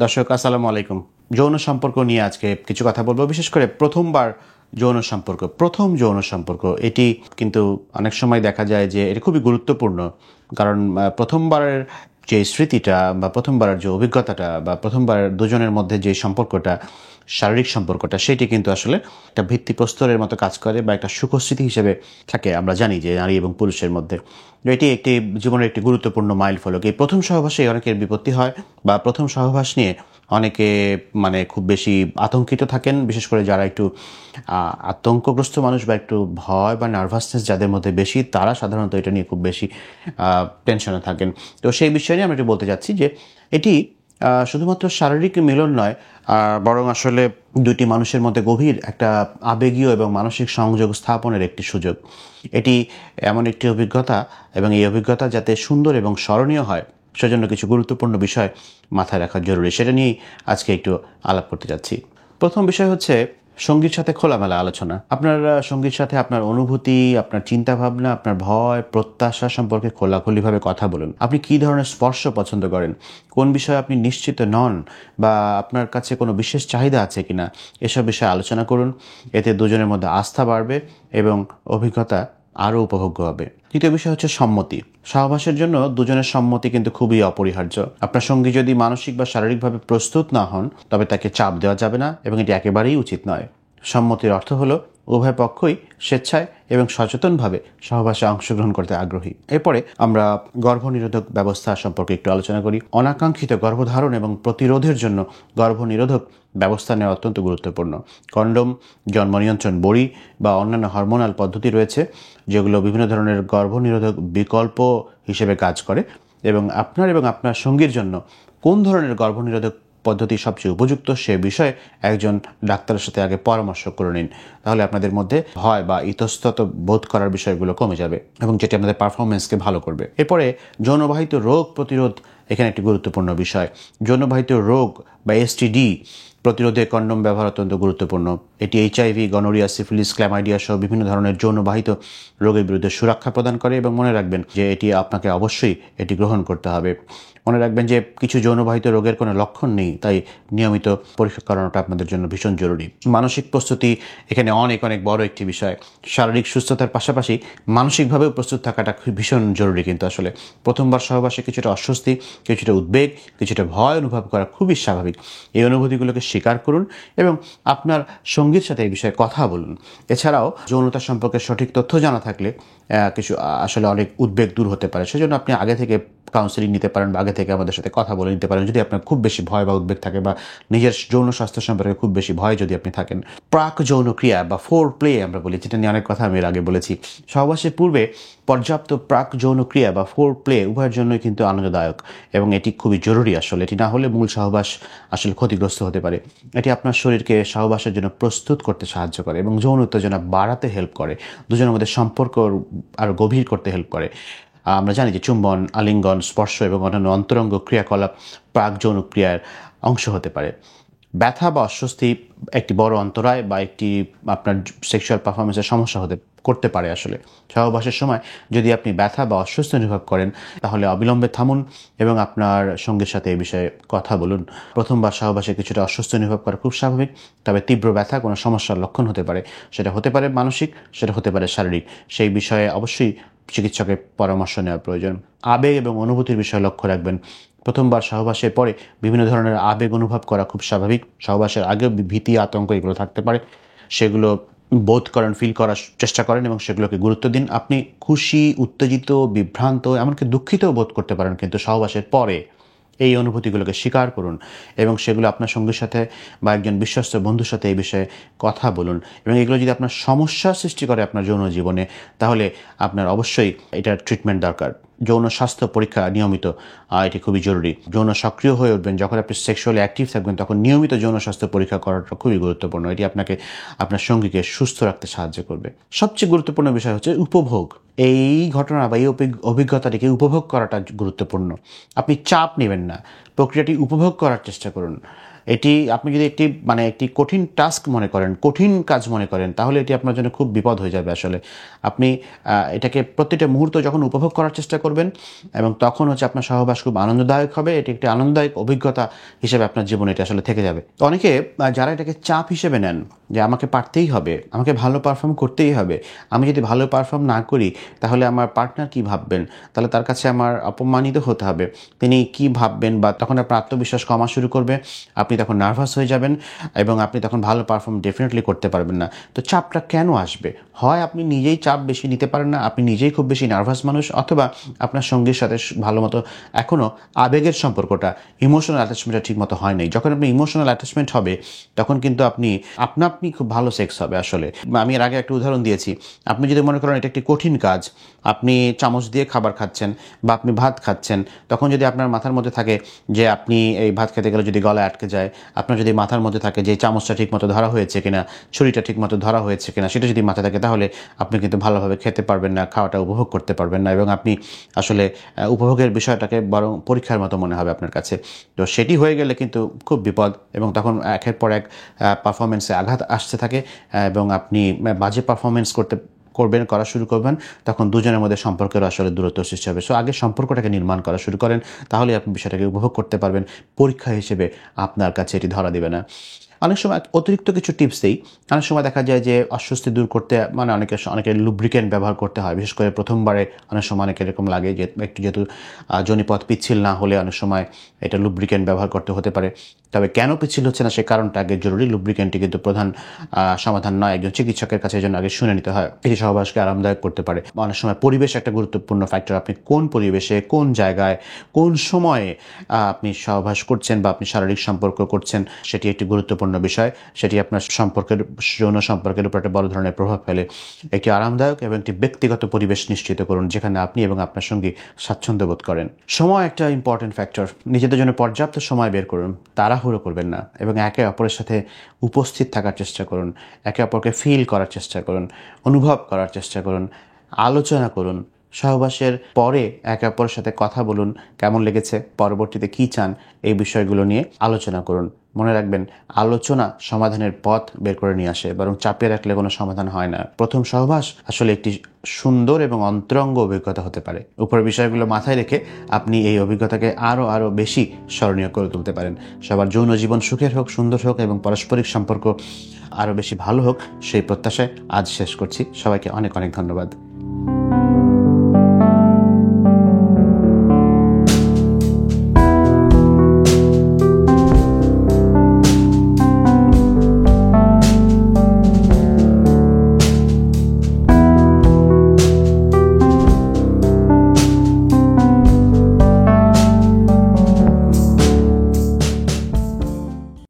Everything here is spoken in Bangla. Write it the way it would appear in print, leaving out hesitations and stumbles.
দর্শক আসসালামু আলাইকুম। যৌন সম্পর্ক নিয়ে আজকে কিছু কথা বলবো, বিশেষ করে প্রথমবার প্রথম যৌন সম্পর্ক এটি কিন্তু অনেক সময় দেখা যায় যে এটা খুবই গুরুত্বপূর্ণ। কারণ প্রথমবারের যে স্মৃতিটা বা প্রথমবারের যে অভিজ্ঞতাটা বা প্রথমবার দুজনের মধ্যে যে সম্পর্কটা, শারীরিক সম্পর্কটা, সেটি কিন্তু আসলে একটা ভিত্তিপ্রস্তরের মতো কাজ করে বা একটা সুখস্মৃতি হিসেবে থাকে। আমরা জানি যে নারী এবং পুরুষের মধ্যে এটি একটি জীবনের একটি গুরুত্বপূর্ণ মাইল ফলক। এই প্রথম সহবাসে অনেকের বিপত্তি হয় বা প্রথম সহবাস নিয়ে অনেকে খুব বেশি আতঙ্কিত থাকেন, বিশেষ করে যারা একটু আতঙ্কগ্রস্ত মানুষ বা একটু ভয় বা নার্ভাসনেস যাদের মধ্যে বেশি, তারা সাধারণত এটা নিয়ে খুব বেশি টেনশনে থাকেন। তো সেই বিষয় নিয়ে আমরা একটু বলতে চাচ্ছি যে এটি শুধুমাত্র শারীরিক মিলন নয়, বরং আসলে দুটি মানুষের মধ্যে গভীর একটা আবেগীয় এবং মানসিক সংযোগ স্থাপনের একটি সুযোগ। এটি এমন একটি অভিজ্ঞতা, এবং এই অভিজ্ঞতা যাতে সুন্দর এবং স্মরণীয় হয় সেজন্য কিছু গুরুত্বপূর্ণ বিষয় মাথায় রাখা জরুরি। সেটা নিয়েই আজকে একটু আলাপ করতে যাচ্ছি। প্রথম বিষয় হচ্ছে সঙ্গীর সাথে খোলামেলা আলোচনা। আপনার সঙ্গীর সাথে আপনার অনুভূতি, আপনার চিন্তাভাবনা, আপনার ভয়, প্রত্যাশা সম্পর্কে খোলাখুলিভাবে কথা বলুন। আপনি কী ধরনের স্পর্শ পছন্দ করেন, কোন বিষয়ে আপনি নিশ্চিত নন, বা আপনার কাছে কোনো বিশেষ চাহিদা আছে কিনা, এসব বিষয়ে আলোচনা করুন। এতে দুজনের মধ্যে আস্থা বাড়বে এবং অভিজ্ঞতা আরও উপভোগ্য হবে। তৃতীয় বিষয় হচ্ছে সম্মতি। সহবাসের জন্য দুজনের সম্মতি কিন্তু খুবই অপরিহার্য। আপনার সঙ্গী যদি মানসিক বা শারীরিকভাবে প্রস্তুত না হন, তবে তাকে চাপ দেওয়া যাবে না, এবং এটি একেবারেই উচিত নয়। সম্মতির অর্থ হলো উভয় পক্ষই স্বেচ্ছায় এবং সচেতনভাবে সহবাসে অংশগ্রহণ করতে আগ্রহী। এরপরে আমরা গর্ভনিরোধক ব্যবস্থা সম্পর্কে একটু আলোচনা করি। অনাকাঙ্ক্ষিত গর্ভধারণ এবং প্রতিরোধের জন্য গর্ভনিরোধক ব্যবস্থা নেওয়া অত্যন্ত গুরুত্বপূর্ণ। কন্ডোম, জন্ম নিয়ন্ত্রণ বড়ি বা অন্যান্য হরমোনাল পদ্ধতি রয়েছে, যেগুলো বিভিন্ন ধরনের গর্ভনিরোধক বিকল্প হিসেবে কাজ করে, এবং আপনার সঙ্গীর জন্য কোন ধরনের গর্ভনিরোধক পদ্ধতি সবচেয়ে উপযুক্ত সে বিষয়ে একজন ডাক্তারের সাথে আগে পরামর্শ করে নিন। তাহলে আপনাদের মধ্যে ভয় বা ইতস্তত বোধ করার বিষয়গুলো কমে যাবে, এবং যেটি আপনাদের পারফরমেন্সকে ভালো করবে। এরপরে যৌনবাহিত রোগ প্রতিরোধ এখানে একটি গুরুত্বপূর্ণ বিষয়। যৌনবাহিত রোগ বা এসটিডি প্রতিরোধে কন্ডোম ব্যবহার অত্যন্ত গুরুত্বপূর্ণ। এটি এইচআইভি, গনোরিয়া, সিফিলিস, ক্ল্যামাইডিয়া সহ বিভিন্ন ধরনের যৌনবাহিত রোগের বিরুদ্ধে সুরক্ষা প্রদান করে। এবং মনে রাখবেন যে আপনাকে অবশ্যই এটি গ্রহণ করতে হবে। মনে রাখবেন যে কিছু যৌনবাহিত রোগের কোনো লক্ষণ নেই, তাই নিয়মিত পরীক্ষা করানোটা আপনাদের জন্য ভীষণ জরুরি। মানসিক প্রস্তুতি এখানে অনেক বড় একটি বিষয়। শারীরিক সুস্থতার পাশাপাশি মানসিকভাবেও প্রস্তুত থাকাটা ভীষণ জরুরি। কিন্তু আসলে প্রথমবার সহবাসে কিছুটা অস্বস্তি, কিছুটা উদ্বেগ, কিছুটা ভয় অনুভব করা খুবই স্বাভাবিক। এই অনুভূতিগুলোকে স্বীকার করুন এবং আপনার সঙ্গীর সাথে এই বিষয়ে কথা বলুন। এছাড়াও যৌনতা সম্পর্কে সঠিক তথ্য জানা থাকলে কিছু আসলে অনেক উদ্বেগ দূর হতে পারে। সেজন্য আপনি আগে থেকে কাউন্সেলিং নিতে পারেন বা আগে থেকে আমাদের সাথে কথা বলে নিতে পারেন, যদি আপনার খুব বেশি ভয় বা উদ্বেগ থাকে বা নিজের যৌন স্বাস্থ্য সম্পর্কে খুব বেশি ভয় যদি আপনি থাকেন। প্রাক যৌন ক্রিয়া বা ফোর প্লে আমরা বলি, যেটা নিয়ে অনেক কথা আমি এর আগে বলেছি। সহবাসের পূর্বে পর্যাপ্ত প্রাক যৌন ক্রিয়া বা ফোর প্লে উভয়ের জন্যই কিন্তু আনন্দদায়ক, এবং এটি খুবই জরুরি। আসলে এটি না হলে মূল সহবাস আসলে ক্ষতিগ্রস্ত হতে পারে। এটি আপনার শরীরকে সহবাসের জন্য প্রস্তুত করতে সাহায্য করে এবং যৌন উত্তেজনা বাড়াতে হেল্প করে, দুজনের মধ্যে সম্পর্ক আরও গভীর করতে হেল্প করে। আমরা জানি যে চুম্বন, আলিঙ্গন, স্পর্শ এবং অন্যান্য অন্তরঙ্গ ক্রিয়াকলাপ প্রাক যৌন ক্রিয়ার অংশ হতে পারে। ব্যথা বা অস্বস্তি একটি বড় অন্তরায় বা একটি আপনার সেক্সুয়াল পারফরমেন্সের সমস্যা করতে পারে। আসলে সহবাসের সময় যদি আপনি ব্যথা বা অস্বস্তি অনুভব করেন, তাহলে অবিলম্বে থামুন এবং আপনার সঙ্গীর সাথে এই বিষয়ে কথা বলুন। প্রথমবার সহবাসে কিছুটা অস্বস্তি অনুভব করা খুব স্বাভাবিক, তবে তীব্র ব্যথা কোনো সমস্যার লক্ষণ হতে পারে। সেটা হতে পারে মানসিক, সেটা হতে পারে শারীরিক। সেই বিষয়ে অবশ্যই চিকিৎসকের পরামর্শ নেওয়া প্রয়োজন। আবেগ এবং অনুভূতির বিষয়ে লক্ষ্য রাখবেন। প্রথমবার সহবাসের পরে বিভিন্ন ধরনের আবেগ অনুভব করা খুব স্বাভাবিক। সহবাসের আগে ভীতি, আতঙ্ক এগুলো থাকতে পারে। সেগুলো বোধ করেন, ফিল করার চেষ্টা করেন এবং সেগুলোকে গুরুত্ব দিন। আপনি খুশি, উত্তেজিত, বিভ্রান্ত, এমনকি দুঃখিতও বোধ করতে পারেন, কিন্তু সহবাসের পরে এই অনুভূতিগুলোকে স্বীকার করুন এবং সেগুলো আপনার সঙ্গীর সাথে বা একজন বিশ্বস্ত বন্ধুর সাথে এই বিষয়ে কথা বলুন। এবং এগুলো যদি আপনার সমস্যার সৃষ্টি করে আপনার যৌন জীবনে, তাহলে আপনার অবশ্যই এটার ট্রিটমেন্ট দরকার। যৌন স্বাস্থ্য পরীক্ষা নিয়মিত, এটি খুবই জরুরি। যৌন সক্রিয় হয়ে উঠবেন যখন আপনি সেক্সুয়ালি অ্যাক্টিভ থাকবেন, তখন নিয়মিত যৌন স্বাস্থ্য পরীক্ষা করাটা খুবই গুরুত্বপূর্ণ। এটি আপনাকে আপনার সঙ্গীকে সুস্থ রাখতে সাহায্য করবে। সবচেয়ে গুরুত্বপূর্ণ বিষয় হচ্ছে উপভোগ। এই ঘটনা বা এই অভিজ্ঞতাটিকে উপভোগ করাটা গুরুত্বপূর্ণ। আপনি চাপ নেবেন না, প্রক্রিয়াটি উপভোগ করার চেষ্টা করুন। এটি আপনি যদি একটি কঠিন টাস্ক মনে করেন, কঠিন কাজ মনে করেন, তাহলে এটি আপনার জন্য খুব বিপদ হয়ে যাবে আসলে। আপনি এটাকে প্রতিটা মুহূর্ত যখন উপভোগ করার চেষ্টা করবেন, এবং তখন হচ্ছে আপনার সহবাস খুব আনন্দদায়ক হবে। এটি একটি আনন্দদায়ক অভিজ্ঞতা হিসেবে আপনার জীবনে এটা আসলে থেকে যাবে। তো অনেকে যারা এটাকে চাপ হিসেবে নেন, যে আমাকে পারতেই হবে, আমাকে ভালো পারফর্ম করতেই হবে, আমি যদি ভালো পারফর্ম না করি তাহলে আমার পার্টনার কি ভাববেন, তাহলে তার কাছে আমার অপমানিত হতে হবে, তিনি কি ভাববেন, বা তখন আপনার আত্মবিশ্বাস কমা শুরু করবে, আপনি তখন নার্ভাস হয়ে যাবেন এবং আপনি তখন ভালো পারফর্ম ডেফিনেটলি করতে পারবেন না। তো চাপটা কেন আসবে? হয় আপনি নিজেই চাপ বেশি নিতে পারেন না, আপনি নিজেই খুব বেশি নার্ভাস মানুষ, অথবা আপনার সঙ্গীর সাথে ভালো মতো এখনও আবেগের সম্পর্কটা, ইমোশনাল অ্যাটাচমেন্টটা ঠিক মতো হয় নাই। যখন আপনি ইমোশনাল অ্যাটাচমেন্ট হবে তখন কিন্তু আপনি খুব ভালো সেক্স হবে আসলে। আমি এর আগে একটা উদাহরণ দিয়েছি। আপনি যদি মনে করেন এটা একটি কঠিন কাজ, আপনি চামচ দিয়ে খাবার খাচ্ছেন বা আপনি ভাত খাচ্ছেন, তখন যদি আপনার মাথার মধ্যে থাকে যে আপনি এই ভাত খেতে গেলে যদি গলায় আটকে যায়, আপনার যদি মাথার মধ্যে থাকে যে চামচটা ঠিকমতো ধরা হয়েছে কিনা, ছুরিটা ঠিকমতো ধরা হয়েছে কিনা, সেটা যদি মাথায় থাকে, তাহলে আপনি কিন্তু ভালোভাবে খেতে পারবেন না, খাওয়াটা উপভোগ করতে পারবেন না, এবং আপনি আসলে উপভোগের বিষয়টাকে বরং পরীক্ষার মতো মনে হবে আপনার কাছে। তো সেটি হয়ে গেলে কিন্তু খুব বিপদ, এবং তখন একের পর এক পারফরমেন্সে আঘাত আসতে থাকে, এবং আপনি বাজে পারফরমেন্স করা শুরু করবেন, তখন দুজনের মধ্যে সম্পর্কের আসলে দূরত্ব সৃষ্টি হবে। সো আগে সম্পর্কটাকে নির্মাণ করা শুরু করেন, তাহলে আপনি বিষয়টাকে উপভোগ করতে পারবেন। পরীক্ষা হিসেবে আপনার কাছে এটি ধরা দেবে না। অনেক সময় অতিরিক্ত কিছু টিপস দিই। অনেক সময় দেখা যায় যে অস্বস্তি দূর করতে অনেকে লুব্রিকেন্ট ব্যবহার করতে হয়, বিশেষ করে প্রথমবারে অনেক সময় অনেক এরকম লাগে যে একটু যেহেতু যোনিপথ পিচ্ছিল না হলে অনেক সময় এটা লুব্রিকেন্ট ব্যবহার করতে হতে পারে। তবে কেন পিচ্ছিল হচ্ছে না সে কারণটা আগে জরুরি। লুব্রিকেন্টটি কিন্তু প্রধান সমাধান নয়, একজন চিকিৎসকের কাছে এই জন্য আগে শুনে নিতে হয়। এটি সহবাসকে আরামদায়ক করতে পারে। অনেক সময় পরিবেশ একটা গুরুত্বপূর্ণ ফ্যাক্টর। আপনি কোন পরিবেশে, কোন জায়গায়, কোন সময়ে আপনি সহবাস করছেন বা আপনি শারীরিক সম্পর্ক করছেন, সেটি একটি গুরুত্বপূর্ণ বিষয়। সেটি আপনার যৌন সম্পর্কের উপর একটা বড় ধরনের প্রভাব ফেলে। একটি আরামদায়ক এবং একটি ব্যক্তিগত পরিবেশ নিশ্চিত করুন, যেখানে আপনি এবং আপনার সঙ্গী স্বাচ্ছন্দ্য বোধ করেন। সময় একটা ইম্পর্টেন্ট ফ্যাক্টর। নিজেদের জন্য পর্যাপ্ত সময় বের করুন, তাড়াহুড়ো করবেন না, এবং একে অপরের সাথে উপস্থিত থাকার চেষ্টা করুন, একে অপরকে ফিল করার চেষ্টা করুন, অনুভব করার চেষ্টা করুন, আলোচনা করুন। সহবাসের পরে একে অপরের সাথে কথা বলুন, কেমন লেগেছে, পরবর্তীতে কী চান, এই বিষয়গুলো নিয়ে আলোচনা করুন। মনে রাখবেন, আলোচনা সমাধানের পথ বের করে নিয়ে আসে, বরং চাপিয়ে রাখলে কোনো সমাধান হয় না। প্রথম সহবাস আসলে একটি সুন্দর এবং অন্তরঙ্গ অভিজ্ঞতা হতে পারে। উপরের বিষয়গুলো মাথায় রেখে আপনি এই অভিজ্ঞতাকে আরও বেশি স্মরণীয় করে তুলতে পারেন। সবার যৌন জীবন সুখের হোক, সুন্দর হোক, এবং পারস্পরিক সম্পর্ক আরও বেশি ভালো হোক, সেই প্রত্যাশায় আজ শেষ করছি। সবাইকে অনেক অনেক ধন্যবাদ।